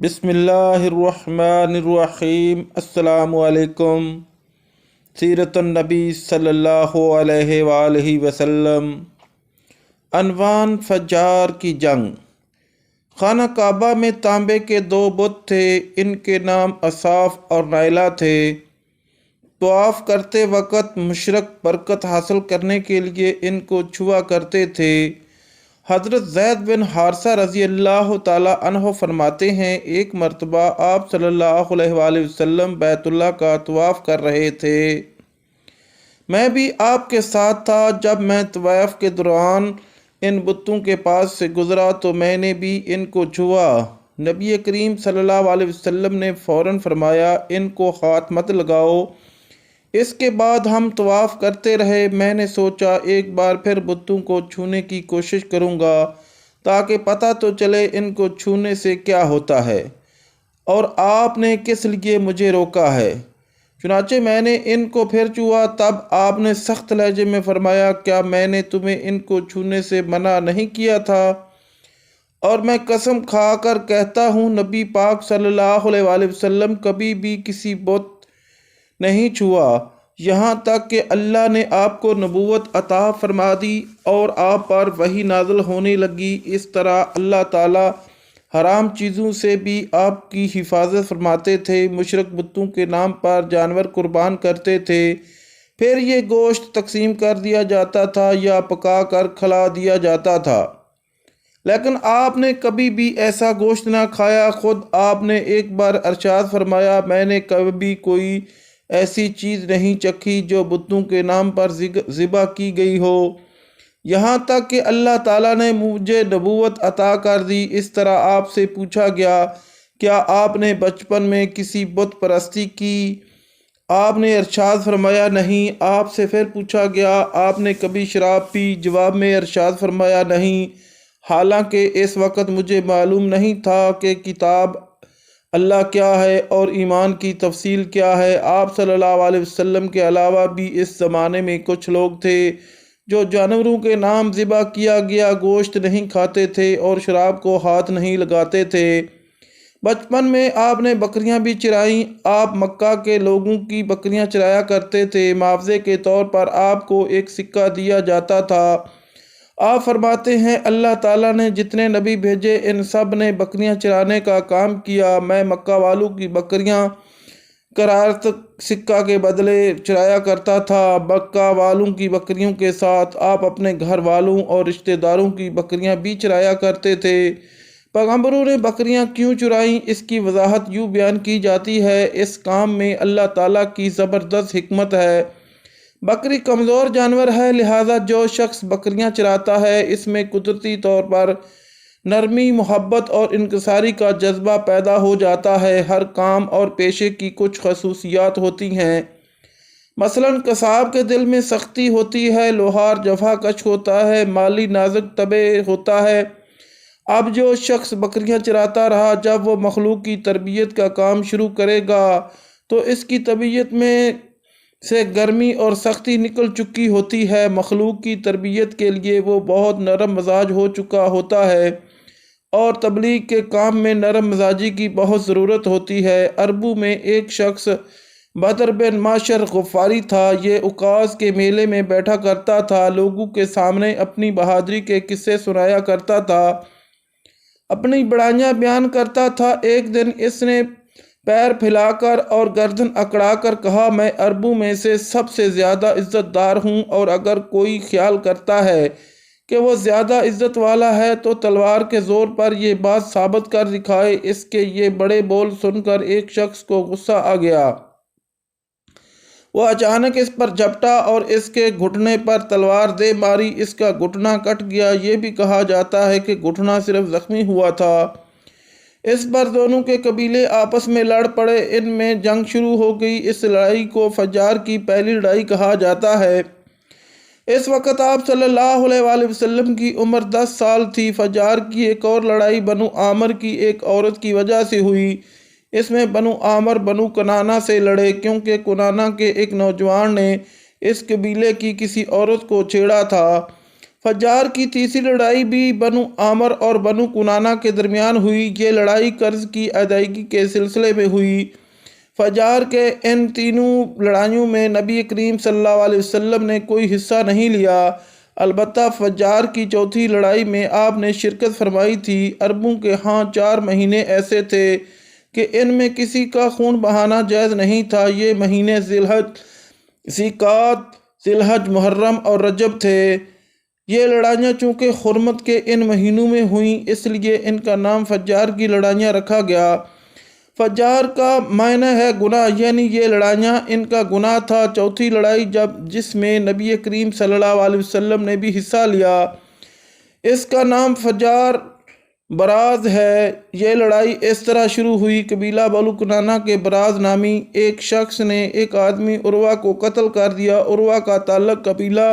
بسم اللہ الرحمن الرحیم۔ السلام علیکم۔ سیرت النبی صلی اللہ علیہ وآلہ وسلم۔ عنوان: فجار کی جنگ۔ خانہ کعبہ میں تانبے کے دو بت تھے، ان کے نام اصاف اور نائلہ تھے۔ طواف کرتے وقت مشرک برکت حاصل کرنے کے لیے ان کو چھوا کرتے تھے۔ حضرت زید بن حارثہ رضی اللہ تعالیٰ عنہ فرماتے ہیں، ایک مرتبہ آپ صلی اللہ علیہ وآلہ وسلم بیت اللہ کا طواف کر رہے تھے۔ میں بھی آپ کے ساتھ تھا۔ جب میں طواف کے دوران ان بتوں کے پاس سے گزرا تو میں نے بھی ان کو چھوا۔ نبی کریم صلی اللہ علیہ وسلم نے فوراً فرمایا، ان کو ہاتھ مت لگاؤ۔ اس کے بعد ہم طواف کرتے رہے۔ میں نے سوچا ایک بار پھر بتوں کو چھونے کی کوشش کروں گا تاکہ پتہ تو چلے ان کو چھونے سے کیا ہوتا ہے اور آپ نے کس لیے مجھے روکا ہے۔ چنانچہ میں نے ان کو پھر چھوا۔ تب آپ نے سخت لہجے میں فرمایا، کیا میں نے تمہیں ان کو چھونے سے منع نہیں کیا تھا؟ اور میں قسم کھا کر کہتا ہوں، نبی پاک صلی اللہ علیہ وآلہ وسلم کبھی بھی کسی بت نہیں چھوا، یہاں تک کہ اللہ نے آپ کو نبوت عطا فرما دی اور آپ پر وحی نازل ہونے لگی۔ اس طرح اللہ تعالیٰ حرام چیزوں سے بھی آپ کی حفاظت فرماتے تھے۔ مشرک بتوں کے نام پر جانور قربان کرتے تھے، پھر یہ گوشت تقسیم کر دیا جاتا تھا یا پکا کر کھلا دیا جاتا تھا، لیکن آپ نے کبھی بھی ایسا گوشت نہ کھایا۔ خود آپ نے ایک بار ارشاد فرمایا، میں نے کبھی کوئی ایسی چیز نہیں چکھی جو بتوں کے نام پر ذبح کی گئی ہو، یہاں تک کہ اللہ تعالیٰ نے مجھے نبوت عطا کر دی۔ اس طرح آپ سے پوچھا گیا، کیا آپ نے بچپن میں کسی بت پرستی کی؟ آپ نے ارشاد فرمایا، نہیں۔ آپ سے پھر پوچھا گیا، آپ نے کبھی شراب پی؟ جواب میں ارشاد فرمایا، نہیں، حالانکہ اس وقت مجھے معلوم نہیں تھا کہ کتاب اللہ کیا ہے اور ایمان کی تفصیل کیا ہے۔ آپ صلی اللہ علیہ وسلم کے علاوہ بھی اس زمانے میں کچھ لوگ تھے جو جانوروں کے نام ذبح کیا گیا گوشت نہیں کھاتے تھے اور شراب کو ہاتھ نہیں لگاتے تھے۔ بچپن میں آپ نے بکریاں بھی چرائیں۔ آپ مکہ کے لوگوں کی بکریاں چرایا کرتے تھے۔ معاوضے کے طور پر آپ کو ایک سکہ دیا جاتا تھا۔ آپ فرماتے ہیں، اللہ تعالیٰ نے جتنے نبی بھیجے ان سب نے بکریاں چرانے کا کام کیا۔ میں مکہ والوں کی بکریاں قرارت سکہ کے بدلے چرایا کرتا تھا۔ مکہ والوں کی بکریوں کے ساتھ آپ اپنے گھر والوں اور رشتہ داروں کی بکریاں بھی چرایا کرتے تھے۔ پیغمبروں نے بکریاں کیوں چرائیں، اس کی وضاحت یوں بیان کی جاتی ہے، اس کام میں اللہ تعالیٰ کی زبردست حکمت ہے۔ بکری کمزور جانور ہے، لہذا جو شخص بکریاں چراتا ہے اس میں قدرتی طور پر نرمی، محبت اور انکساری کا جذبہ پیدا ہو جاتا ہے۔ ہر کام اور پیشے کی کچھ خصوصیات ہوتی ہیں، مثلاً قصاب کے دل میں سختی ہوتی ہے، لوہار جفا کش ہوتا ہے، مالی نازک طبع ہوتا ہے۔ اب جو شخص بکریاں چراتا رہا، جب وہ مخلوق کی تربیت کا کام شروع کرے گا تو اس کی طبیعت میں سے گرمی اور سختی نکل چکی ہوتی ہے۔ مخلوق کی تربیت کے لیے وہ بہت نرم مزاج ہو چکا ہوتا ہے اور تبلیغ کے کام میں نرم مزاجی کی بہت ضرورت ہوتی ہے۔ عربوں میں ایک شخص بدر بن معشر غفاری تھا۔ یہ عکاظ کے میلے میں بیٹھا کرتا تھا، لوگوں کے سامنے اپنی بہادری کے قصے سنایا کرتا تھا، اپنی بڑائیاں بیان کرتا تھا۔ ایک دن اس نے پیر پھیلا کر اور گردن اکڑا کر کہا، میں عربوں میں سے سب سے زیادہ عزت دار ہوں، اور اگر کوئی خیال کرتا ہے کہ وہ زیادہ عزت والا ہے تو تلوار کے زور پر یہ بات ثابت کر دکھائے۔ اس کے یہ بڑے بول سن کر ایک شخص کو غصہ آ گیا۔ وہ اچانک اس پر جھپٹا اور اس کے گھٹنے پر تلوار دے ماری، اس کا گھٹنا کٹ گیا۔ یہ بھی کہا جاتا ہے کہ گھٹنا صرف زخمی ہوا تھا۔ اس پر دونوں کے قبیلے آپس میں لڑ پڑے، ان میں جنگ شروع ہو گئی۔ اس لڑائی کو فجار کی پہلی لڑائی کہا جاتا ہے۔ اس وقت آپ صلی اللہ علیہ وآلہ وسلم کی عمر 10 سال تھی۔ فجار کی ایک اور لڑائی بنو عامر کی ایک عورت کی وجہ سے ہوئی۔ اس میں بنو عامر بنو کنانہ سے لڑے، کیونکہ کنانہ کے ایک نوجوان نے اس قبیلے کی کسی عورت کو چھیڑا تھا۔ فجار کی تیسری لڑائی بھی بنو عامر اور بنو کنانہ کے درمیان ہوئی۔ یہ لڑائی قرض کی ادائیگی کے سلسلے میں ہوئی۔ فجار کے ان تینوں لڑائیوں میں نبی کریم صلی اللہ علیہ وسلم نے کوئی حصہ نہیں لیا، البتہ فجار کی چوتھی لڑائی میں آپ نے شرکت فرمائی تھی۔ عربوں کے ہاں 4 مہینے ایسے تھے کہ ان میں کسی کا خون بہانا جائز نہیں تھا۔ یہ مہینے ذی الحج، محرم اور رجب تھے۔ یہ لڑائیاں چونکہ حرمت کے ان مہینوں میں ہوئیں، اس لیے ان کا نام فجار کی لڑائیاں رکھا گیا۔ فجار کا معنی ہے گناہ، یعنی یہ لڑائیاں ان کا گناہ تھا۔ چوتھی لڑائی جس میں نبی کریم صلی اللہ علیہ وسلم نے بھی حصہ لیا، اس کا نام فجار براز ہے۔ یہ لڑائی اس طرح شروع ہوئی۔ قبیلہ بنو کنانہ کے براز نامی ایک شخص نے ایک آدمی عروہ کو قتل کر دیا۔ عروہ کا تعلق قبیلہ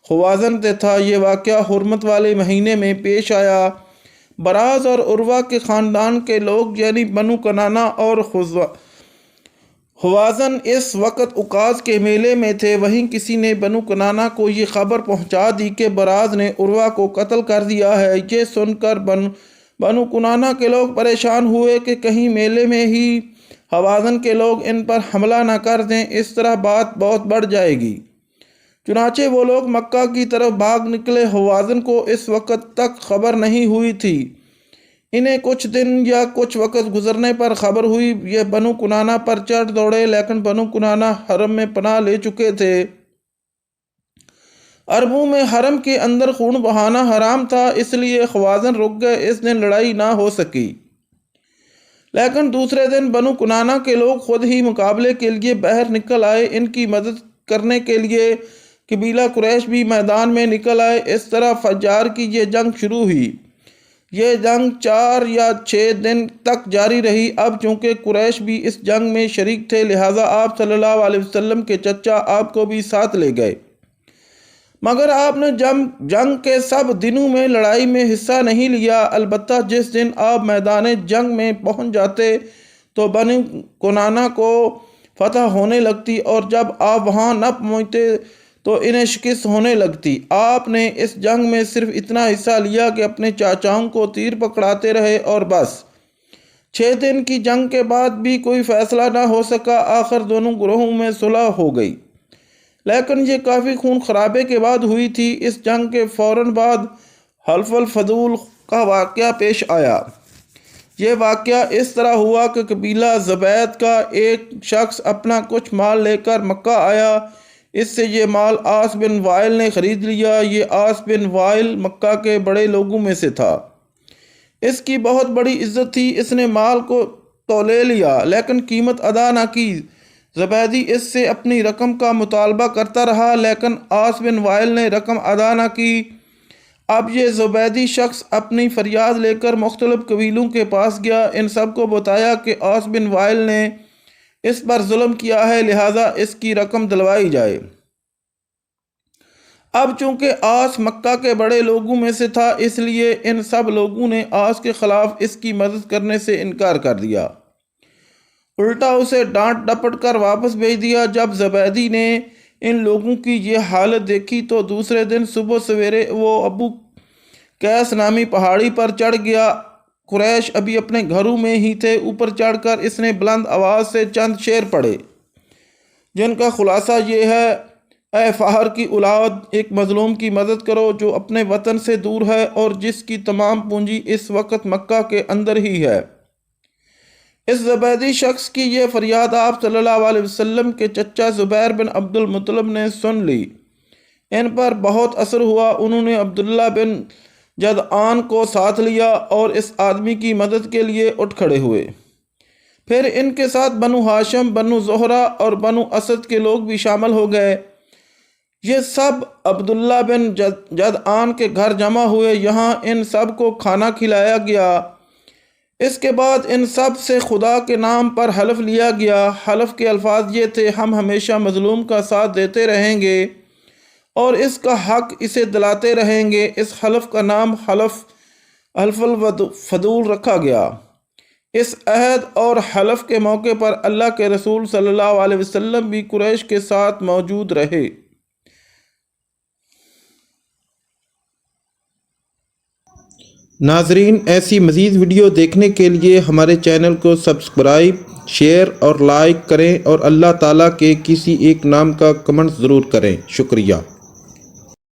خوازن سے تھا۔ یہ واقعہ حرمت والے مہینے میں پیش آیا۔ براز اور عروہ کے خاندان کے لوگ یعنی بنو کنانہ اور خوازن اس وقت عکاظ کے میلے میں تھے۔ وہیں کسی نے بنو کنانہ کو یہ خبر پہنچا دی کہ براز نے عروہ کو قتل کر دیا ہے۔ یہ سن کر بنو کنانہ کے لوگ پریشان ہوئے کہ کہیں میلے میں ہی خوازن کے لوگ ان پر حملہ نہ کر دیں، اس طرح بات بہت بڑھ جائے گی۔ چنانچہ وہ لوگ مکہ کی طرف بھاگ نکلے۔ خوازن کو اس وقت تک خبر نہیں ہوئی تھی۔ انہیں کچھ دن یا کچھ وقت گزرنے پر خبر ہوئی۔ یہ بنو کنانہ پر چڑھ دوڑے، لیکن بنو کنانہ حرم میں پناہ لے چکے تھے۔ عربوں میں حرم کے اندر خون بہانا حرام تھا، اس لیے خوازن رک گئے۔ اس دن لڑائی نہ ہو سکی، لیکن دوسرے دن بنو کنانہ کے لوگ خود ہی مقابلے کے لیے باہر نکل آئے۔ ان کی مدد کرنے کے لیے قبیلہ قریش بھی میدان میں نکل آئے۔ اس طرح فجار کی یہ جنگ شروع ہوئی۔ یہ جنگ 4 یا 6 دن تک جاری رہی۔ اب چونکہ قریش بھی اس جنگ میں شریک تھے، لہٰذا آپ صلی اللہ علیہ وسلم کے چچا آپ کو بھی ساتھ لے گئے، مگر آپ نے جنگ کے سب دنوں میں لڑائی میں حصہ نہیں لیا۔ البتہ جس دن آپ میدان جنگ میں پہنچ جاتے تو بنو کنانہ کو فتح ہونے لگتی، اور جب آپ وہاں نہ پہنچتے تو انہیں شکست ہونے لگتی۔ آپ نے اس جنگ میں صرف اتنا حصہ لیا کہ اپنے چاچاؤں کو تیر پکڑاتے رہے اور بس۔ 6 دن کی جنگ کے بعد بھی کوئی فیصلہ نہ ہو سکا۔ آخر دونوں گروہوں میں صلح ہو گئی، لیکن یہ کافی خون خرابے کے بعد ہوئی تھی۔ اس جنگ کے فوراً بعد حلف الفضول کا واقعہ پیش آیا۔ یہ واقعہ اس طرح ہوا کہ قبیلہ زبید کا ایک شخص اپنا کچھ مال لے کر مکہ آیا۔ اس سے یہ مال عاص بن وائل نے خرید لیا۔ یہ عاص بن وائل مکہ کے بڑے لوگوں میں سے تھا۔ اس کی بہت بڑی عزت تھی۔ اس نے مال کو تو لے لیا لیکن قیمت ادا نہ کی۔ زبیدی اس سے اپنی رقم کا مطالبہ کرتا رہا، لیکن عاص بن وائل نے رقم ادا نہ کی۔ اب یہ زبیدی شخص اپنی فریاد لے کر مختلف قبیلوں کے پاس گیا۔ ان سب کو بتایا کہ عاص بن وائل نے اس پر ظلم کیا ہے، لہٰذا اس کی رقم دلوائی جائے۔ اب چونکہ عاص مکہ کے بڑے لوگوں میں سے تھا، اس لیے ان سب لوگوں نے عاص کے خلاف اس کی مدد کرنے سے انکار کر دیا، الٹا اسے ڈانٹ ڈپٹ کر واپس بھیج دیا۔ جب زبیدی نے ان لوگوں کی یہ حالت دیکھی تو دوسرے دن صبح سویرے وہ ابو قیس نامی پہاڑی پر چڑھ گیا۔ قریش ابھی اپنے گھروں میں ہی تھے۔ اوپر چڑھ کر اس نے بلند آواز سے چند شعر پڑھے، جن کا خلاصہ یہ ہے: اے فہر کی اولاد، ایک مظلوم کی مدد کرو جو اپنے وطن سے دور ہے اور جس کی تمام پونجی اس وقت مکہ کے اندر ہی ہے۔ اس زبیدی شخص کی یہ فریاد آپ صلی اللہ علیہ وسلم کے چچا زبیر بن عبد المطلب نے سن لی۔ ان پر بہت اثر ہوا۔ انہوں نے عبداللہ بن جدعان کو ساتھ لیا اور اس آدمی کی مدد کے لیے اٹھ کھڑے ہوئے۔ پھر ان کے ساتھ بنو ہاشم، بنو زہرہ اور بنو اسد کے لوگ بھی شامل ہو گئے۔ یہ سب عبداللہ بن جدعان کے گھر جمع ہوئے۔ یہاں ان سب کو کھانا کھلایا گیا۔ اس کے بعد ان سب سے خدا کے نام پر حلف لیا گیا۔ حلف کے الفاظ یہ تھے: ہم ہمیشہ مظلوم کا ساتھ دیتے رہیں گے اور اس کا حق اسے دلاتے رہیں گے۔ اس حلف کا نام حلف الفضول رکھا گیا۔ اس عہد اور حلف کے موقع پر اللہ کے رسول صلی اللہ علیہ وسلم بھی قریش کے ساتھ موجود رہے۔ ناظرین، ایسی مزید ویڈیو دیکھنے کے لیے ہمارے چینل کو سبسکرائب، شیئر اور لائک کریں اور اللہ تعالیٰ کے کسی ایک نام کا کمنٹ ضرور کریں۔ شکریہ۔